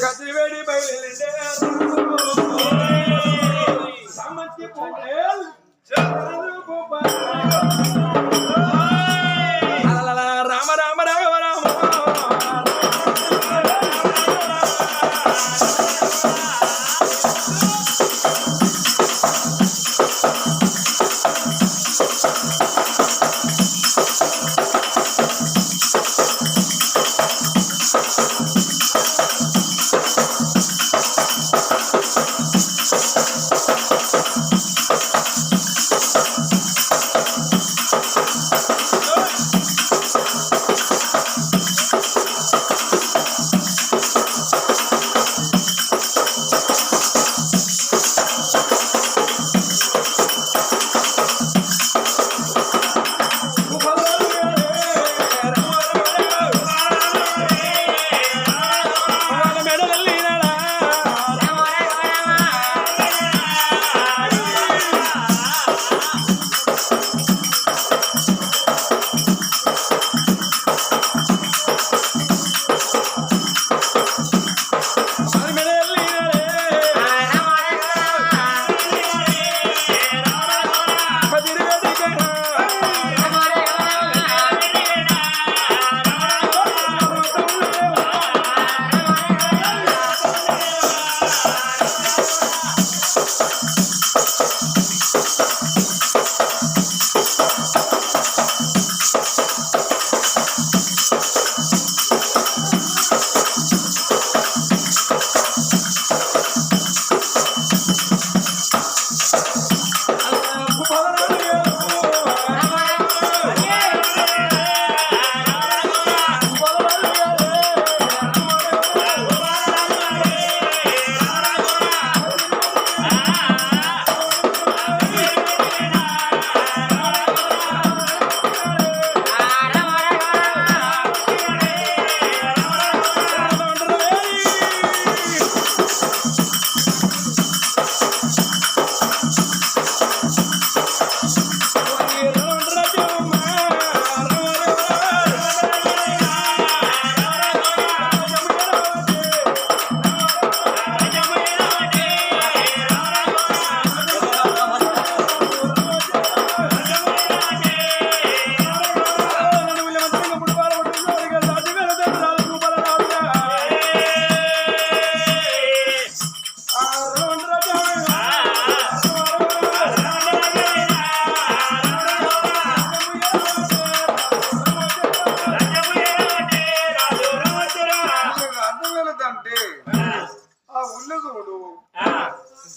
కత్తివేడి బయలుదేరే సామంతి పూలేల్ రామ రామ రామ రామ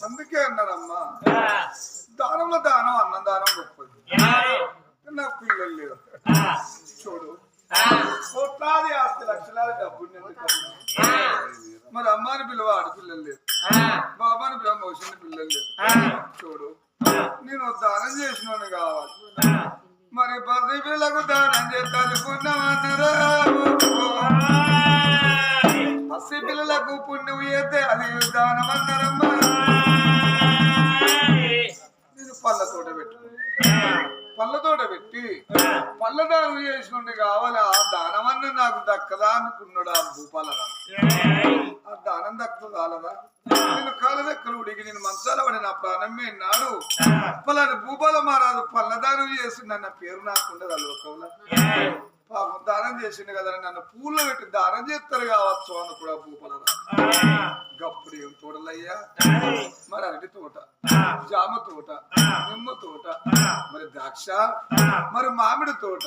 అందుకే అన్నారమ్మా దానంలో దానం అన్నదానం గొప్పది. నా పిల్లలు లేరు చూడు, కోట్లాది ఆస్తి లక్షలాది డబ్బుని మరి అమ్మాని పిలువ ఆడపిల్లలు లేరు, బాబాని పిలువ మోసిన పిల్లలు లేరు. చూడు నేను దానం చేసినోని కావాలి, మరి పది పిల్లకు దానం చేస్తానుకున్నామన్నారా? పసి పిల్లలకు పుణ్యం చేస్తే అది దానం అన్నారమ్మా. నేను పళ్ళతోట పెట్టి పళ్ళదానం చేసినోండి కావాలి. ఆ దానమన్న నాకు దక్కదా అనుకున్నాడు ఆ భూపాలరావు. ఆ దానం దక్కదు కాలదా? నేను కాలదెక్కలు ఉడికి నేను మంచాల పడి నా ప్రాణమే నాడు పలాని భూపాల మహారాజు పళ్ళదానం చేసిండు అన్న పేరు నాకుండదు ఆ లోకంలో. పాపం దానం చేసిండు కదా నన్ను పూల్లో పెట్టి దానం చేస్తారు కావచ్చు అని కూడా భూపాలరావు. గప్పుడు ఏం తోటలయ్యా, మరి అరటి తోట, జామ తోట, నిమ్మ తోట, మరి ద్రాక్ష, మరి మామిడి తోట.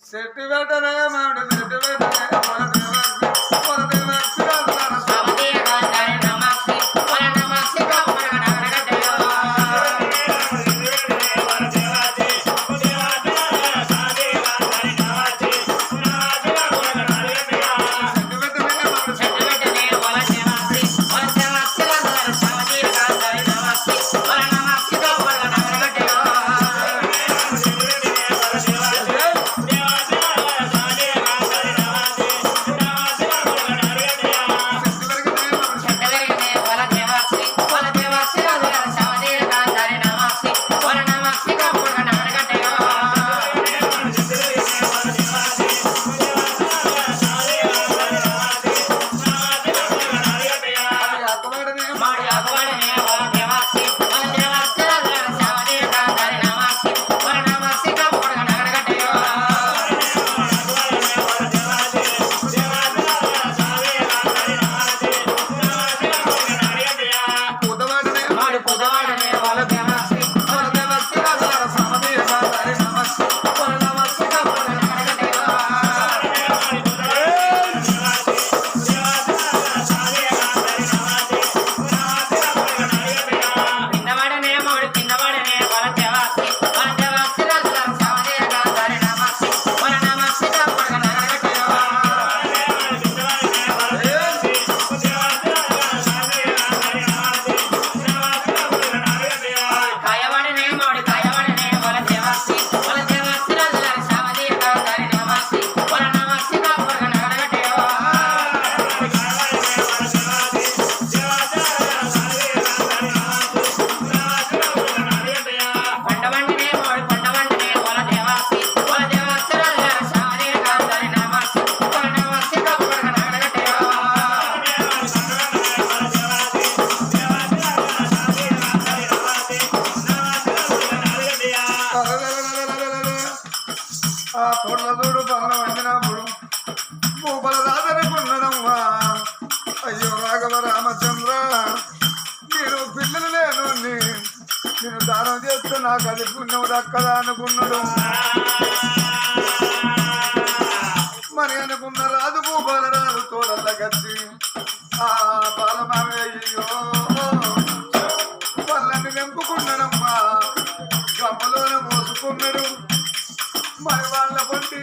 చెట్టు పెట్టనే మామిడి చెట్టు పెట్టనే నాకు అది పుణ్యం దక్కదా అనుకున్నాడు. మరి అనుకున్న రాజు భూపాలరాజు తోడల్ల గచ్చి ఆ బాలమావయ్యో పళ్ళని వెంపుకున్నాడమ్మా, గమ్మలోనే మోసుకున్నాడు. మరి వాళ్ళ పంటి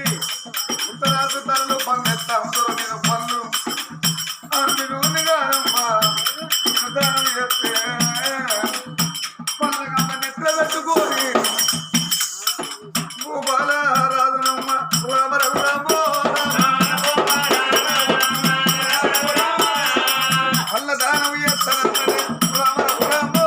ఉత్తరాసు తరలు పన్నెత్తా ఉంటారు నేను పళ్ళు అందులోని కాదమ్మా దానం చేస్తే పళ్ళగమ్మ నెట్ల పెట్టుకొని భూపాల రాజునమ్మ రామ రఘురామో పళ్ళ దానం చేస్తానంటే రామ రఘురామో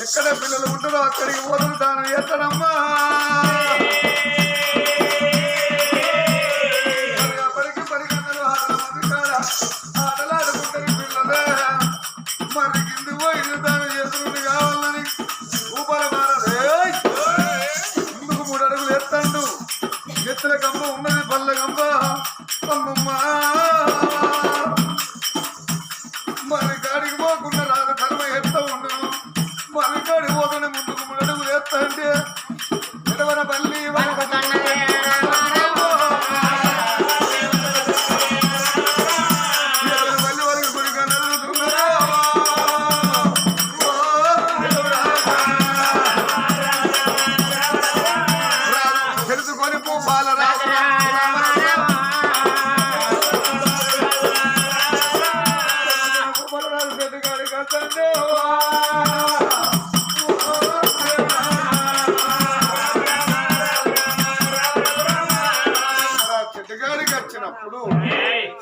ఎక్కడ పిల్లలు ఉంటారో అక్కడికి వదులుతాను ఎక్కడమ్మా అప్పటికి పరిగణలు ఆటలాడుకుంటారు పిల్లలే. మరి కింది పోయి తాను ఎదురుని కావాలని ఊపల మారదే ముందుకు 3 అడుగులు ఎత్తండు. ఎత్తుల గంప ఉన్నది పళ్ళ గంప అమ్మమ్మా. మరి కాడికి పోకుండా రాదు కర్మ ఎత్త ఉండను. మరి కాడికి పోకుండా ముందుకు 3 అడుగులు ఎత్త అంటే ఎడవన పల్లి పల్లి వరకు గుడిగా నడుగుతున్నారు. తెలుసుకొని పోపాలరా చెట్టుగాడి కట్టండి. చెట్టుగాడికి వచ్చినప్పుడు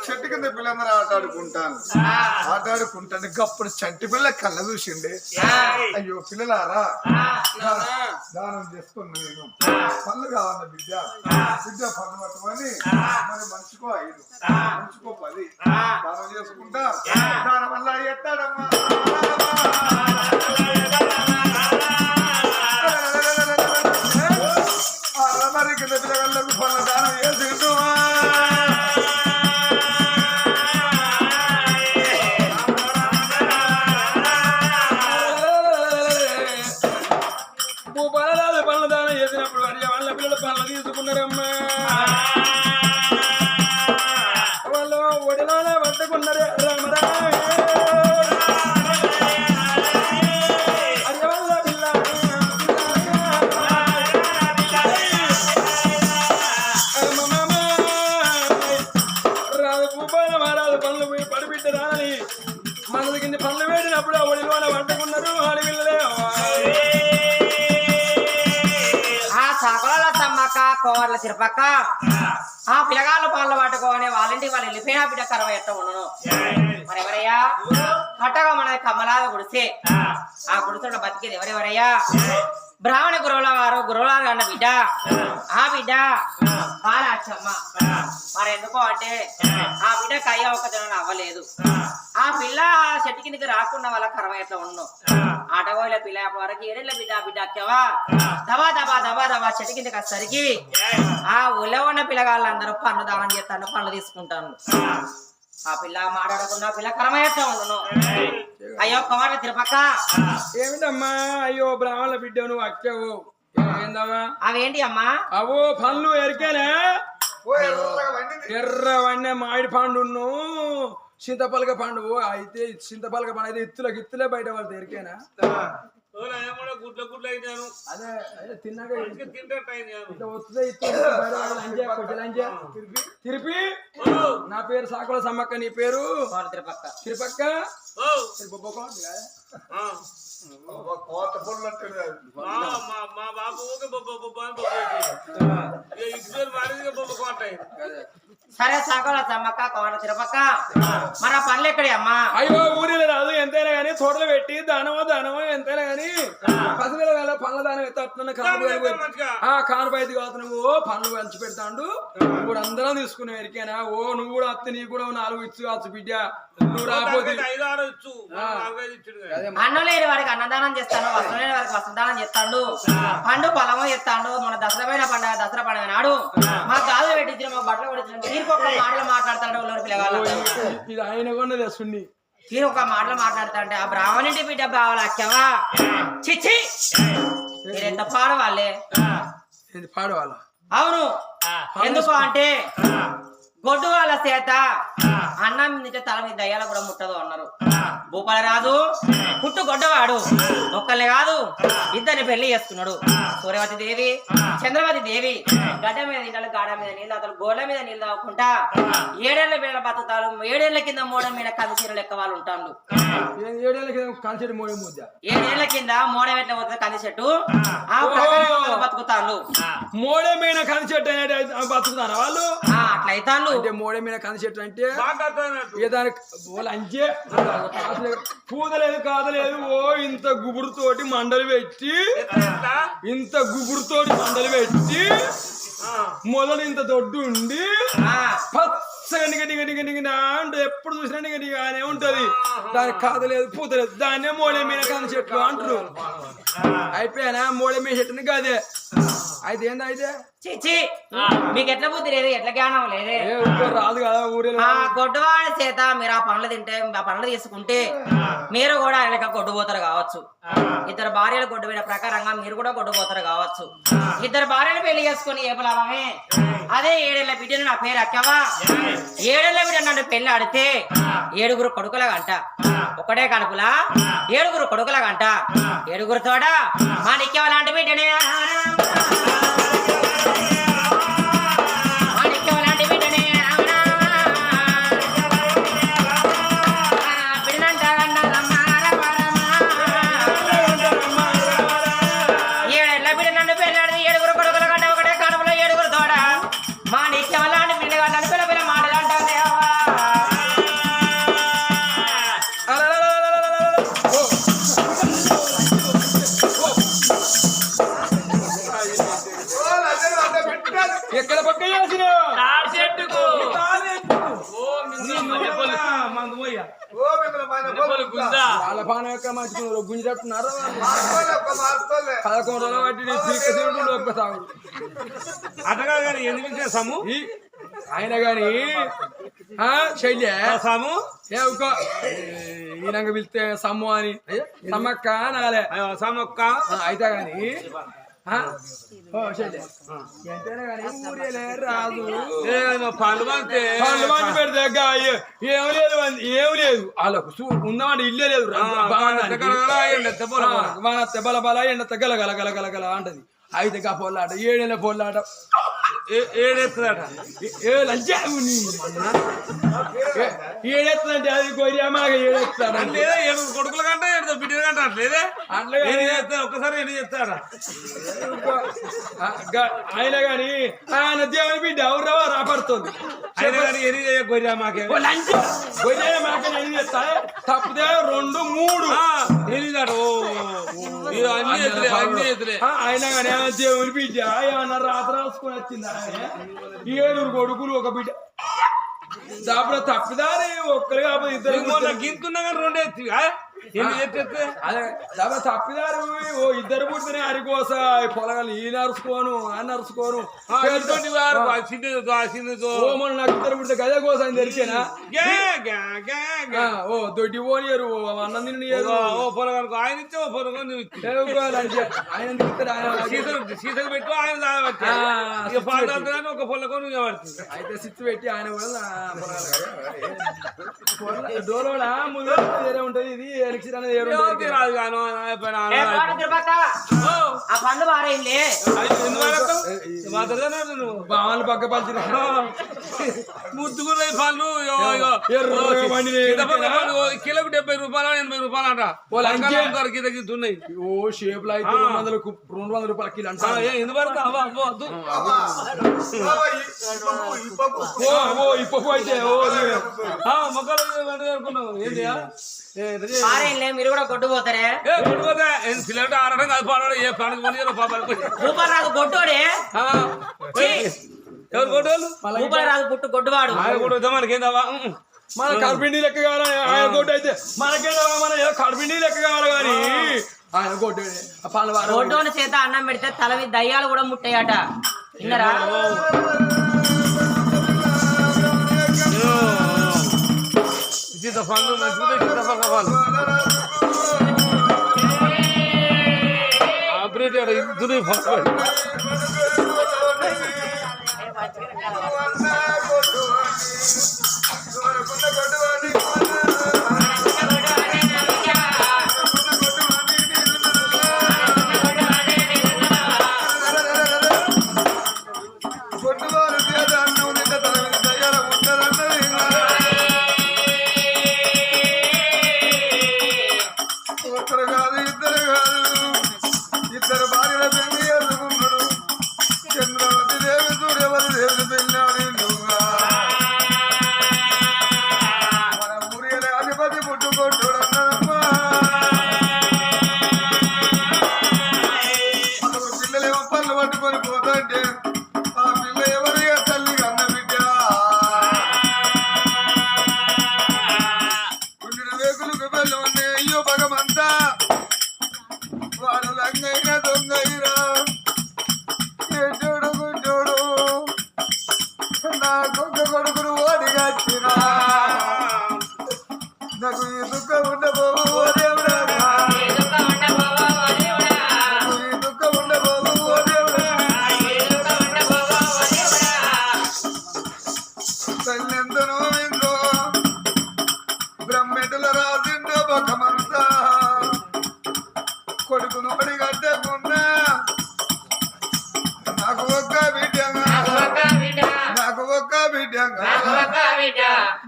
చెట్టు కింద పిల్లలందరూ ఆటాడుకుంటాను. అప్పుడు చంటి పిల్ల కళ్ళ చూసిండే, అయ్యో పిల్లలారా దానం చేస్తున్నా నేను పళ్ళు కావాల బిడ్డ పళ్ళు పట్టమని మరి మనిషికో 5 మనిషికో 10 దానం చేసుకుంటా. దాని వల్ల ఎత్తాడమ్మా మరి కింద పిల్లలకు పళ్ళ దానం చేసిండు. భూపాలరాజు పళ్ళ దానం చేసినప్పుడు వాళ్ళ పిల్లలు పళ్ళు తీసుకున్నారమ్మా. వాళ్ళు ఒడిలోనే పట్టుకున్నారు రామరా రాదు భూపాల మహారాజు పళ్ళు పోయి పడిపెట్టరా అని మనది కింద పళ్ళు వేడినప్పుడు ఆ ఒడిలోనే పట్టుకున్నారు ఆడి పిల్లలే. సకల సమ్మక్క కోవర్ల చిరపక్క ఆ పిల్లగాళ్ళు పళ్ళు పట్టుకోని వాళ్ళింటికి వాళ్ళు వెళ్ళిపోయినా బిడ్డ కరవ ఎట్ట ఉండను. మరి ఎవరయ్యా కట్టగా మనది కమ్మలాగా గుడిసే ఆ గుడిసె బతికేది ఎవరెవరయ్యా? బ్రాహ్మణ గురువుల వారు గురువులారు అన్న బిడ్డ ఆ బిడ్డ బాలాచమ్మ. మరి ఎందుకో అంటే ఆ బిడ్డ కయ్య ఒక దిన అవ్వలేదు. ఆ పిల్ల చెట్టు కిందకి రాకుండా వాళ్ళ కర్మ ఎట్లా ఉండను. ఆటగోయిల పిల్ల వరకు ఏడేళ్ళ బిడ్డ బిడ్డ అక్కవా దబా దబా దబా దబా చెట్టు కిందకి వచ్చేసరికి ఆ ఊళ్ళో ఉన్న పిల్లగాళ్ళందరూ పన్ను దానం చేస్తాను, పనులు తీసుకుంటాను. ఆ పిల్ల మాట్లాడకుండా పిల్ల కర్మ ఎట్లా ఉండను. అయ్యో కుమార్తె తిరుపక్క ఏమిటమ్మా? అయ్యో బ్రాహ్మణ బిడ్డ నువ్వు అక్కవు ఏందమ్మా? అవేంటి అమ్మా? అవో పళ్ళు ఎరికేనా? ఎర్ర వన్నే మామిడి పండును చింతపలక పండు అయితే చింతపలక పండు అయితే ఇత్తులే బయట వాళ్ళు ఎరికేనా? గుడ్ల గుడ్ల అయినాను. అదే తిన్నాక తింటే వస్తుంది తిరిపి. నా పేరు సాకుల సమ్మక్క, నీ పేరు తిరుపక్క. తిరుపక్క. కోత పొల్లు మా బాబు బొబ్బ బొబ్బ అని బొబ్బ ఇటు పేరు మారింది బొబ్బ కోట. సరే సాగల సమ్మక్క కోట తిరపక్క మన పనులు ఎక్కడి అమ్మా అయ్యో ఊరిలో రాదు ఎంతైనా గానీ తోటలు పెట్టి దానమో ఎంతైనా గానీ పసిపిల్ల వేళ పనుల దానం ఎత్తున్న కానుపైది కాదు నువ్వు పనులు పంచి పెడతాండు ఇప్పుడు అందరం తీసుకునే ఎరికేనా ఓ నువ్వు కూడా అత్త నీ కూడా 4 ఇచ్చు కావచ్చు బిడ్డ నువ్వు రాకపోతే 5-6 ఇచ్చు 4-5 ఇచ్చుడు అన్నం లేని వారికి అన్నదానం చేస్తాడు వస్త్రం లేని వారికి వస్త్రదానం చేస్తాడు పండు పొలము చేస్తాడు మన దసరా పండుగ నాడు మా గాజులు పెట్టించిన మా బట్టలు పెట్టించిన తీరుకొక మాటలు మాట్లాడతాడు ఊళ్ళో పిల్లగాళ్ళు ఇది ఆయన కూడా సున్ని తీరు ఒక మాటలు మాట్లాడతాంటే ఆ బ్రాహ్మణింటి బిడ్డ బావలు అక్కవా చిచ్చి మీరు ఎంత పాడవాళ్ళే పాడవాళ్ళ అవును ఎందుకు అంటే గొడ్డు వాళ్ళ చేత అన్నం తింటే తల మీద దయ్యాలు కూడా ముట్టదు అన్నారు భూపాలరాజు పుట్టు గొడ్డవాడు ఒక్కళ్ళే కాదు ఇద్దరిని పెళ్లి చేసుకున్నాడు సూర్యవతి దేవి చంద్రవతి దేవి గడ్డ మీద నీళ్ళు గాడ మీద నీళ్ళు అతను గోడల మీద నీళ్ళు తాగుకుంటా 7 ఏళ్ల పిల్లల బతుకుతారు 7 ఏళ్ల కింద మోడ మీద కందిచీరలు లెక్క వాళ్ళు ఉంటాడు 7 ఏళ్ల కింద కంచెడు మోడే ముద్ద 7 ఏళ్ల కింద మోడ ఎట్లా పోతుంది కంది చెట్టు ఆ ప్రకారం బతుకుతాను మోడే మీద కంది చెట్టు అనేది బతుకుతారా వాళ్ళు అట్లా అవుతాను అంటే మోడే మీద కంది చెట్టు అంటే అంచే పూదలేదు కాదలేదు ఓ ఇంత గుబురుతోటి మండలు పెట్టి మొదలు ఇంత దొడ్డు ఉండి పచ్చగా అంటే ఎప్పుడు చూసినా నిగనిగానే ఉంటది దానికి కాదలేదు పూతలేదు దాన్నే మోడే మీద కంది చెట్లు అంటారు అయిపోయానా మోడే మీద చెట్టుని కాదే అయితే ఏంది అయితే చిచి మీకు ఎట్లా బుద్ధి లేదు ఎట్లా జ్ఞానం లేదే రాదు కదా ఊరే గొడ్డువాడి చేత మీరు ఆ పనులు తింటే ఆ పనులు తీసుకుంటే మీరు కూడా ఆయన గొడ్డుపోతారు కావచ్చు 2 భార్యలు గొడ్డు వేడ ప్రకారంగా మీరు కూడా గొడ్డుపోతారు కావచ్చు 2 భార్యలు పెళ్లి చేసుకుని ఏ లాభమే అదే 7 ఏళ్ల బిడ్డను నా పేరు అక్కవా 7 ఏళ్ల బిడ్డ నన్ను పెళ్లి ఆడితే 7 కొడుకుల గంట ఒకటే కడుపులా 7 కొడుకుల గంట 7 తోడా మా నిక్కేవ లాంటి బిడ్డనే ఎక్కడ పక్క చేసిన వాళ్ళ పాన యొక్క మంచి గుంజట్టున్నారా 11 రోజులు బట్టి ఒక్క సాగు అటగా కానీ ఎందుకు చేసాము ఆయన గాని శైల్య సాము ఈయనంగా పిలిస్తే సమ్ము అని సమ్మక్క నాలే సమ్మక్క అయితే గాని రాదు పళ్ళు పెడితే ఏం లేదు వాళ్ళకు ఉందామంటే ఇల్లే లేదు బల బల ఎండ గల గల గల గల గల అంటది అయితే కా పొల్లాట 7 ఏళ్ళ పొల్లాట ఏడెత్తుందంటే అది కొయ్యమాగా ఏడెత్తాడు 7 కొడుకుల కంటే 7 బిడ్డల కంటే అట్లేదే అట్లే ఒక్కసారి ఎన్ని చేస్తాడా ఆయన గాని ఆయన దేవుని బిడ్డ ఎవరవా రాపడుతుంది ఆయన కానీ ఎన్ని గొర్రె మాకే గొర్రె మాకే ఎన్ని చేస్తా తప్పితే 2 3 ఎనిదాడు అన్ని ఎత్తులే ఆయన కానీ దేవుని బిడ్డ ఏమన్నా రాత రాసుకొని వచ్చింది 7 కొడుకులు ఒక బిడ్డ దాపుడ తప్పిదారి ఒక్కరు కాకపోతే 2 గింతున్నా కానీ 2 ఎత్తి అదే తప్పిదారు 2 పుడితేనే అరికోస పొలగాలు ఈ నరుసుకోను ఆ నరుసుకోను నాకు 2 పుడితే గదే కోసం అని తెలిసేనా దొడ్డి పోనియరు అన్నం తినరు పొలగానికి ఆయన ఇచ్చే పొలగాని ఆయన సీసలు పెట్టు ఆయన ఒక పొలకొని అయితే సిచ్చు పెట్టి ఆయన కూడా డోలోడా ముందు వేరే ఉంటది ఇది ఎలక్షన్ అనేది ఆ పండు మారైంది మాత్రమే నువ్వు బావలు పక్క పంచిన ముద్దుకున్న పళ్ళు కిలోకి 70 రూపాయలు 80 రూపాయలు అంట కిందకిస్తున్నాయి ఓ షేప్ లో అయితే 200 రూపాయల కిలో అంట ఎందుకు పడతా వద్దు ఓ ఇప్పు అయితే మొక్కలు అనుకున్నావు ఏంటి మీరు కూడా కొట్టుపోతారే పిల్లలు ఆడడం కాదు పాడడం ఏ ప్రాణికి పోనీ రూపాయలు రాదు కొట్టోడే ఎవరు కొట్టోళ్ళు రూపాయలు రాదు పుట్టు కొట్టువాడు కొట్టుతా మనకేందావా మన కడుపిండి లెక్క కావాలి ఆయన కొట్టు అయితే మనకేందావా మన ఏదో కడుపిండి లెక్క కావాలి కానీ ఆయన కొట్టు కొట్టోని చేత అన్నం పెడితే తల మీద దయ్యాలు కూడా ముట్టాయట విన్నరా పండ్లు మంచిగా ఆపరేటర్ ఇద్దరు ఫస్ట్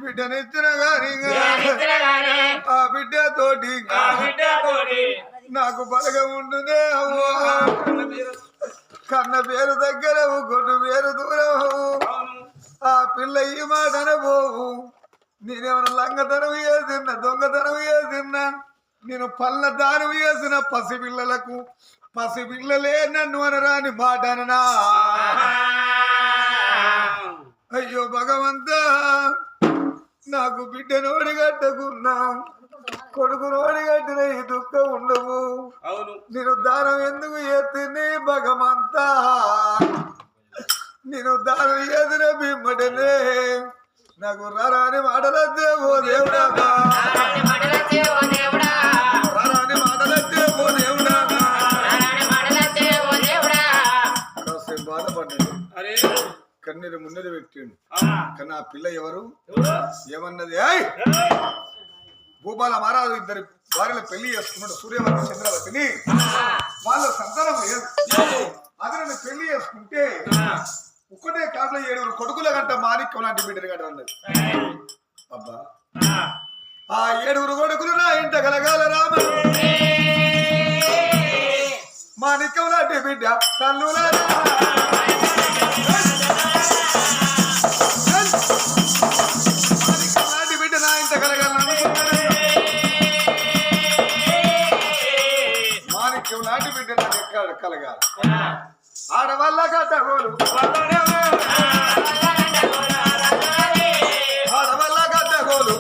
బిడ్డనిచ్చిన ఆ బిడ్డతోటి నాకు బలగం ఉండునే అవ్వా కన్న పేరు దగ్గర కొట్టు పేరు దూరం ఆ పిల్ల ఈ మాట అనబోవు నేనేమన్నా లంగతనం చేసిన దొంగతనం చేసిన నేను పళ్ళ దానం చేసిన పసిపిల్లలకు పసిపిల్లలే నన్ను అనరాని మాట అననా అయ్యో భగవంతా నాకు బిడ్డ నోడి కట్టకున్నా కొడుకు నోడి కట్టిన ఈ దుఃఖం ఉండవు నేను దానం ఎందుకు ఎత్తిని భగవంతా నేను దానం ఎదుర బిమ్మటనే నాకు రాని మాటలద్దే ఓ దేవుడా రాని మాటలద్దే ఓ దేవుడా కాసేపు బాధపడ్డాడు కన్నీరు ముందర పెట్టిండు కానీ ఆ పిల్ల ఎవరు ఏమన్నది భూపాల మహారాజు ఇద్దరు భార్యల పెళ్లి చేసుకున్నాడు సూర్యవతి చంద్రవతిని వాళ్ళ సంతానం లేదు అది నన్ను పెళ్లి చేసుకుంటే ఒక్కటే కాపులో 7 కొడుకుల గంట మాణిక్యం లాంటి బిడ్డలు గంట ఉన్నది అబ్బా ఆ 7 కొడుకులు నా ఇంట కలగాల రామ మాణిక్యం లాంటి బిడ్డ తల్లులా బిడ్డ నా ఇంట కలగాలని మాణిక్యం లాంటి బిడ్డ నాకు ఎక్కడ కలగాలి ఆడవల్ల కట్టగోలు ఆడవల్ల కట్టగోలు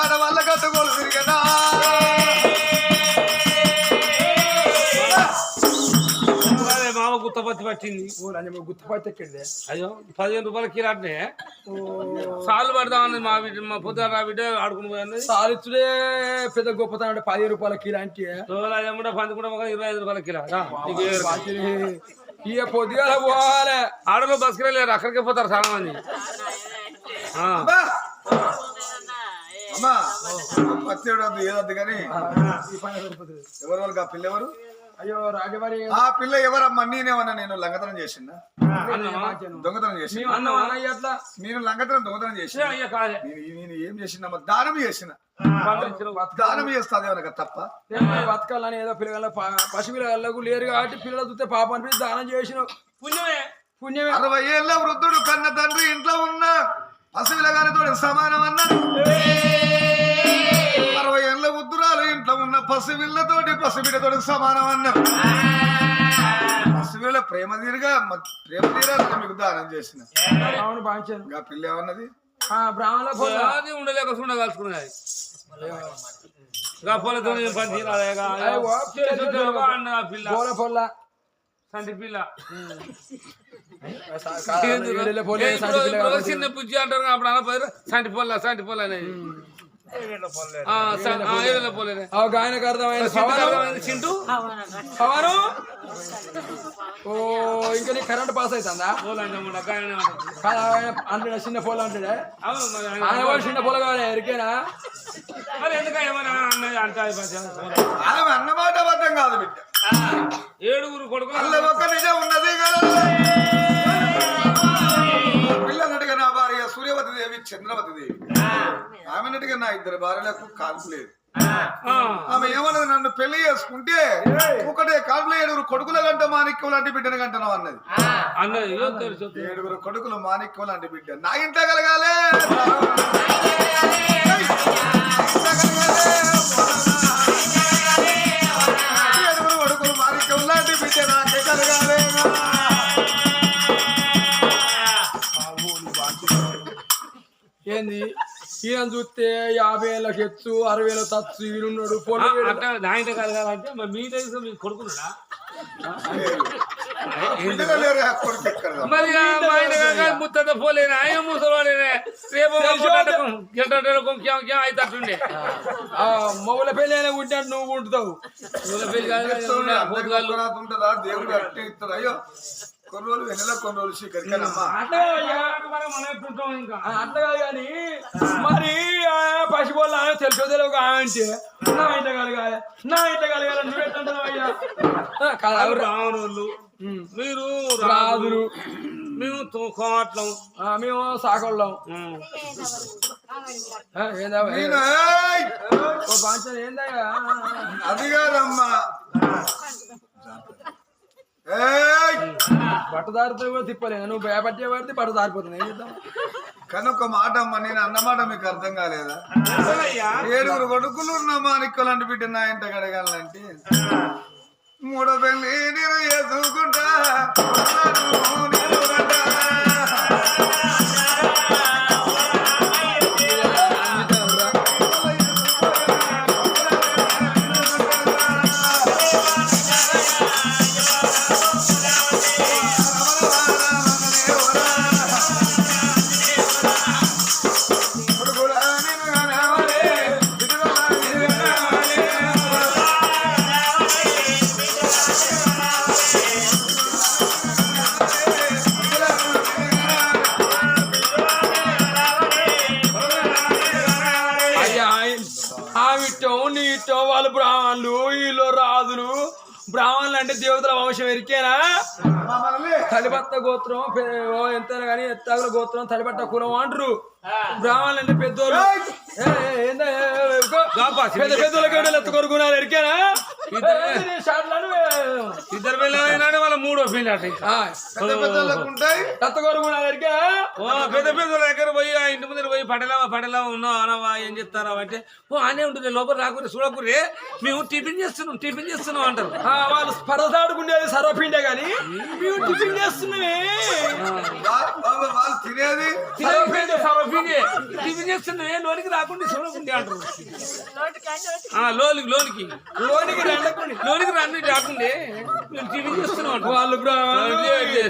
ఆడవల్ల కట్టగోలు తిరిగనా మామ గుత్తపత్తి పట్టింది గుత్తపత్తి ఎక్కింది అయ్యో 15 రూపాయల కిరాటనే సార్లు పడదామని మా బిడ్డ మా పొద్దున నా బిడ్డ ఆడుకుని పోయింది సాలిచ్చుడే పెద్ద గొప్పతనం అంటే 10 రూపాయల కిలో అంటే పంది కూడా 25 రూపాయల కిలో ఇక పొద్దుగాల పోవాలి ఆడలో బస్సుకెళ్ళారు అక్కడికే పోతారు చాలా మంది అమ్మా పచ్చేడు వద్దు ఏదొద్దు కానీ ఈ పైన సరిపోతుంది. ఎవరు వాళ్ళకి ఆ పిల్ల ఎవరు అయ్యో రాజవారి ఆ పిల్ల ఎవరమ్మా నేనేమన్నా నేను లంగతనం చేసిందా దొంగతనం చేసిన మేము అన్నం అన్నయ్య అట్లా నేను లంగతనం దొంగతనం చేసిన అయ్యా కాదే నేను ఏం చేసినమ్మా దానం చేసిన దానం చేస్తాది ఏమనక తప్ప బతకాలని ఏదో పిల్లల పసిపిల్లలకు లేరు కాబట్టి పిల్లలు చూస్తే పాప అనిపించి దానం చేసిన పుణ్యమే పుణ్యమే. 60 ఏళ్ళ వృద్ధుడు కన్న తండ్రి ఇంట్లో ఉన్న పసిపిల్లగానితో సమానం అన్నాడు. 60 ఏళ్ళ వృద్ధురాలు ఇంట్లో ఉన్న పసిపిల్లతోటి పసిబిడ్డతోటి సమానం అన్నారు. పసిపిల్ల ప్రేమ తీరాలని మీకు దానం చేసిన అవును బాంచాను. ఇంకా పిల్ల ఏమన్నది బ్రాహ్మణ అది ఉండలేక కలుసుకున్నది పొలతో పని తీరాలేగా అన్న పిల్ల పోల పొల్ల సంటి పిల్ల పోలే చిన్న బుజ్జి అంటారు అప్పుడు అన్న సంటి పొల్ల అనేది ఆయనకు అర్థమైంది చింటూ పవను. ఓ ఇంకా నీకు కరెంట్ పాస్ అవుతుందా? అంటాడా చిన్న పోలు అంటాడే ఆయన వాళ్ళు చిన్న పోలు కావాలి ఎరికేనా? మరి ఎందుకన్నా అన్నది అంటే ఆమె అన్నమాట అబద్ధం కాదు బిడ్డ. 7 కొడుకులు అందులో ఒక్క నిజం ఉన్నది కదా. పిల్లనట్టుగా నా భార్య సూర్యవతి దేవి చంద్రవతి దేవి ఆమెనట్టుగా నా 2 భార్యలకు కాల్పు లేదు. ఆమె ఏమన్నది నన్ను పెళ్లి చేసుకుంటే ఒకటే కాల్పులో 7 కొడుకుల గంట మాణిక్యం లాంటి బిడ్డను గంటను అన్నది. 7 కొడుకులు మాణిక్యం లాంటి బిడ్డ నా ఇంట కలగాలే. 7 కొడుకులు మాణిక్యం లాంటి బిడ్డ నాకే కలగాలే. ఏంది ఈయన చూస్తే 50,000 ఎత్తు 60,000 తచ్చు ఈయనున్నాడు పొలం నా ఇంట కలగాలంటే మరి మీ దగ్గర మీ కొడుకున్నాడా మరి ముత్త పోలేనా ఆయన ముసలివాడేనే రేపు అవుతుండే మౌల పెళ్ళి అయినా ఉంటాడు నువ్వు ఉంటుతావు. ఉంటుందా దేవుడు అట్టే ఇస్తాడు. అయ్యో కొన్ని రోజులు వెన్నెల కొన్ని రోజులు శీకరికనమ్మా అట్లా కాదు కానీ మరి పసిపోళ్ళ తెలుసు తెలియక అంటే నా ఇంట కలగాలి నా ఇంట కలగాలి నువ్వు ఎట్లంటున్నావు అయ్యా? రావణోళ్ళు మీరు రాదురు మేము కోట్లం మేము సాకోళ్ళం ఏందయ్యా? అది కాదమ్మా బట్టదారితో కూడా తిప్పలేను నువ్వు భయపట్టే పడితే బట్ట దారిపోతుంది. ఏం చేద్దాం కానీ ఒక మాట అమ్మ నేను అన్నమాట మీకు అర్థం కాలేదా? 7 కొడుకులు ఉన్న మాణిక్యం లాంటి బిడ్డ నా ఇంట కడగాలంటే 3వ పెళ్లి నేను చేసుకుంటా. వాళ్ళు బ్రాహ్మణులు వీళ్ళు రాజులు. బ్రాహ్మణులు అంటే దేవతల వంశం ఎరికేనా? తలిపట్ట గోత్రం ఎంతైనా కానీ ఎత్తాగుల గోత్రం తలిపట్ట కులం అంటారు. బ్రాహ్మణులు అంటే పెద్దోళ్ళు పెద్ద పెద్దోళ్ళ గడ్డలు ఎత్తుకొరుకున్నారు ఎరికేనా? 2 పిల్లలు వాళ్ళ 3వ పిల్ల ఎత్తుకొరుకున్నారు ఎరికా? పెద్ద పెద్దల దగ్గర పోయి ఆ ఇంటి ముందు పోయి పడలావా ఉన్నావు అనవా ఏం చెప్తారా అంటే అనే ఉంటుంది లోపల రాకుండా చూడకూరే మేము టిఫిన్ చేస్తున్నాం అంటారు. వాళ్ళు పరదాడుకుండేది సర్వపిండే గాని మేము టిఫిన్ చేస్తున్నామే. టిఫిన్ చేస్తున్నామే లోనికి రాకుండా చూడకుండే అంటారు. లోనికి రండి రాకుండే మేము టిఫిన్ చేస్తున్నాం అంటారు. వాళ్ళు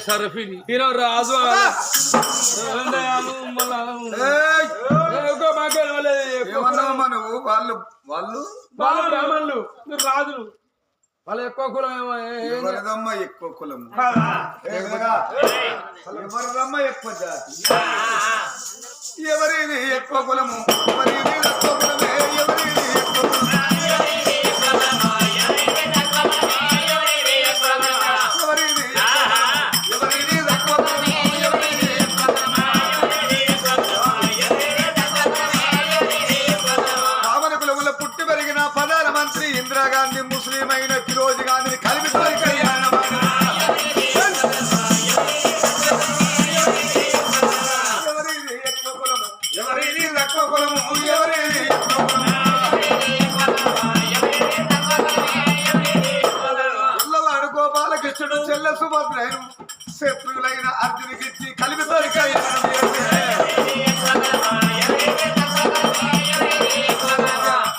సరఫీని రాజు ఏమన్నావమ్మా నువ్వు? వాళ్ళు వాళ్ళు వాళ్ళు బ్రాహ్మణులు రాజులు వాళ్ళు ఎక్కువ కులం ఎవరిదమ్మా ఎక్కువ కులం? ఎవరిదమ్మా ఎక్కువ జాతి? ఎవరిది ఎక్కువ కులము ఎవరిది తక్కువ కులమే ఎవరిది ఎక్కువ కులము ఎవరిది ఎవరిది తక్కువ కులము ఎవరిది ఎక్కువ పావన కులముల పుట్టి పెరిగిన ప్రధానమంత్రి ఇందిరాగాంధీ ముస్లిం అయిన ఫిరోజ్ గాంధీని కలిపి కళ్యాణం ఎవరిది ఎక్కువ కులము ఎవరిది తక్కువ కులము ఎవరిది ఎక్కువ కులము పిల్లవాడు గోపాలకృష్ణుడు చెల్ల సుభద్రను శత్రువులైన అర్జునికిచ్చి కలిపి కళ్యాణం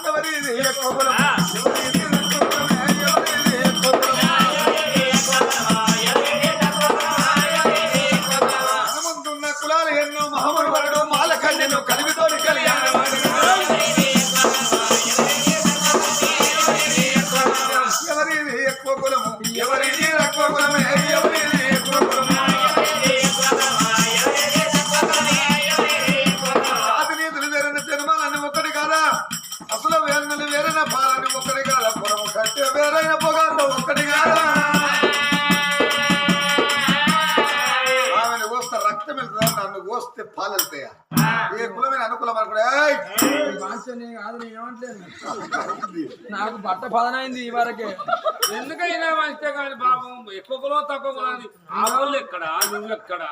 ఎవరిది ఎక్కువ కులము ఎవరిది తక్కువ కులమే ఎవరిది ఎక్కువ కులము హనుమంతున్న కులాలు ఎన్నో మహమ్మడు మాలకన్యను కలిపితోని కళ్యాణం ఎవరిది ఎక్కువ కులము ఎవరిది తక్కువ కులమే ఎవరిది ఎక్కువ కులము ఆదినీతులు వేరైన జన్మాలని ఒకటి కాదా అసలు వేరణలు వేరైన పాలని ఒకటి కాదా పురము కట్టె వేరైన పొగాళ్ళు ఒకటి కాదా ఆమెను కోస్తే రక్తం వెళ్తుందా నన్ను కోస్తే పాలు వెళ్తాయా ఏ కులమైన అనుకూలం అనుకునే కాదు ఏమంటలేదు నాకు బట్ట పదనైంది ఈ వరకే ఎందుకైనా మంచిదే కానీ పాపం ఎక్కువ కులం తక్కువ కులం ఆ వాళ్ళు ఎక్కడ నువ్వెక్కడ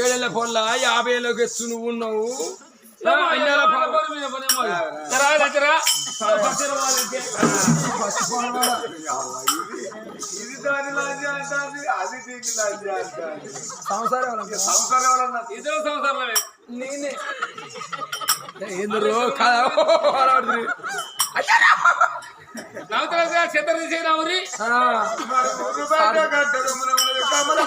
7 ఏళ్ల పొల్ల 50 ఏళ్ళకి ఎత్తు నువ్వు ఉన్నావు ఇది దాని లాంటి అంటాది అది దీనికి లాంటి అంటాది సంసారం సంసారం ఎవరన్నా ఇద్దరు సంవత్సరాలే నేనే ఎందుకు కదా చెత్త తీసేనా ఊరి రూపాయలు కట్టడం కమల